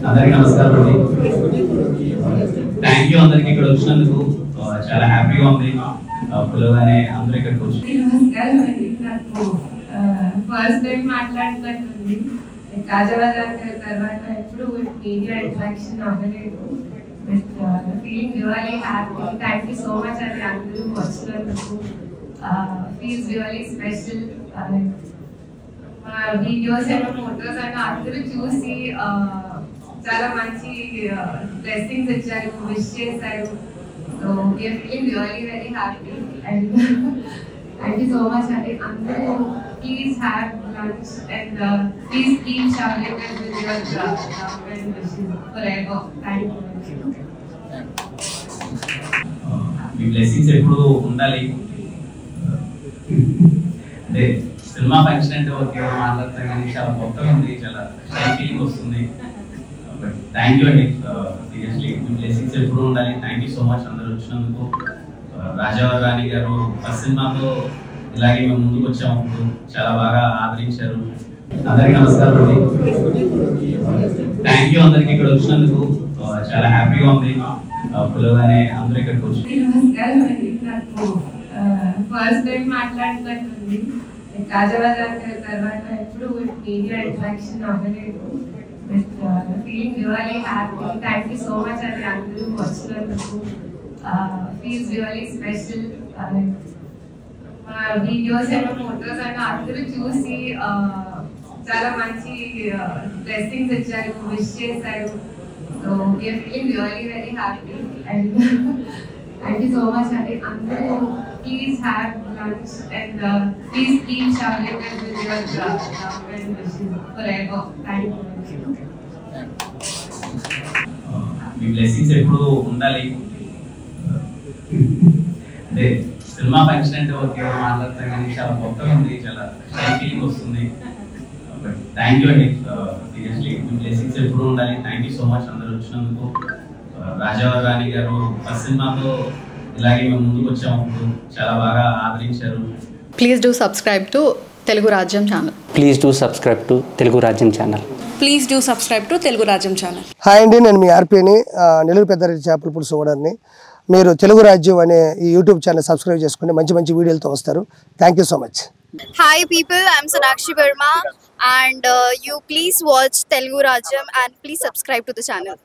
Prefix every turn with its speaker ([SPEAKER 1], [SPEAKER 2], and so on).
[SPEAKER 1] అందరికీ నమస్కారం అండి. థ్యాంక్ యూ అందరికి ఇక్కడ వచ్చినందుకు. చాలా హ్యాపీగా ఉంది. పిల్లగానే అందరూ ఇక్కడికి వచ్చి
[SPEAKER 2] నమస్కారం అండి. నాకు ఫస్ట్ టైం మాట్లాడుతున్నట్టుంది. రాజావారి తర్వాత ఎప్పుడు మీడియా ఇంట్రాక్షన్ అవ్వలేదు. Feeling really happy. Thank you so much అండి అందరూ వచ్చినందుకు. Feels really special. మా వీడియోస్ అండ్ ఫొటోస్ అండ్ అందరూ చూసి చాలా మంచి బ్లెస్సింగ్స్ ఇచ్చారు, విష్ చేశారు. So we're feeling really very happy and thank you so much అండి. అందరూ please have lunch and please keep showering us with your love and wishes forever. Thank you.
[SPEAKER 1] మీ blessings ఎప్పుడు ఉండాలి. అదే సినిమా ఫంక్షన్ అంటే okay మాట్లాడతాం కానీ చాలా కొత్తగా ఉంది, చాలా ఫీలింగ్ వస్తుంది. థ్యాంక్ యూ అండి. సీరియస్లీ మీ బ్లెస్సింగ్స్ ఎప్పుడు ఉండాలి. థ్యాంక్ యూ సో మచ్ అందరూ వచ్చినందుకు. రాజావారి రాణి గారు ఫస్ట్ సినిమాతో ఇలాగే మేము ముందుకు వచ్చాము, చాలా బాగా ఆదరించారు. అందరికీ నమస్కారం అండి. థ్యాంక్ యూ అందరికి ఇక్కడ వచ్చినందుకు. చాలా హ్యాపీగా ఉంది. పిల్లగానే అందరూ ఇక్కడికి వచ్చి
[SPEAKER 2] నమస్కారం అండి. నాకు ఫస్ట్ టైం మాట్లాడుతున్నట్టుంది. రాజావారి తర్వాత ఎప్పుడు మీడియా ఇంట్రాక్షన్ అవ్వలేదు. Feeling really happy. Thank you so much అండి అందరూ వచ్చినందుకు. Feels really special. మా వీడియోస్ అండ్ ఫొటోస్ అండ్ అందరూ చూసి చాలా మంచి బ్లెస్సింగ్స్ ఇచ్చారు, విష్ చేశారు. So we're feeling really very happy and thank you so much అండి. అందరూ please have lunch and please keep showering us with your love and wishes forever. Thank you.
[SPEAKER 1] మీ blessings ఎప్పుడు ఉండాలి. అదే సినిమా ఫంక్షన్ అంటే okay మాట్లాడతాం కానీ చాలా కొత్తగా ఉంది, చాలా ఫీలింగ్ వస్తుంది. థ్యాంక్ యూ అండి. సీరియస్లీ మీ బ్లెస్సింగ్స్ ఎప్పుడు ఉండాలి. థ్యాంక్ యూ సో మచ్ అందరూ వచ్చినందుకు. రాజావారి రాణి గారు ఫస్ట్ సినిమాతో ఇలాగే మేము ముందుకు వచ్చాము, చాలా బాగా ఆదరించారు.
[SPEAKER 3] Please do subscribe to Telugu Rajyam channel.
[SPEAKER 4] Please do subscribe to Telugu Rajyam channel.
[SPEAKER 5] Please do subscribe to Telugu Rajyam channel.
[SPEAKER 6] Hi అండి, నేను మీ ఆర్పీని నెల్లూరు పెద్దారెడ్డి చేపల పులుసు ఓనర్ని. మీరు తెలుగు రాజ్యం అనే ఈ యూట్యూబ్ ఛానల్ సబ్స్క్రైబ్ చేసుకుని మంచి మంచి వీడియోలతో వస్తారు. Thank you so much.
[SPEAKER 7] Hi people, I'm Sonakshi Verma and you please watch Telugu Rajyam and please subscribe to the channel.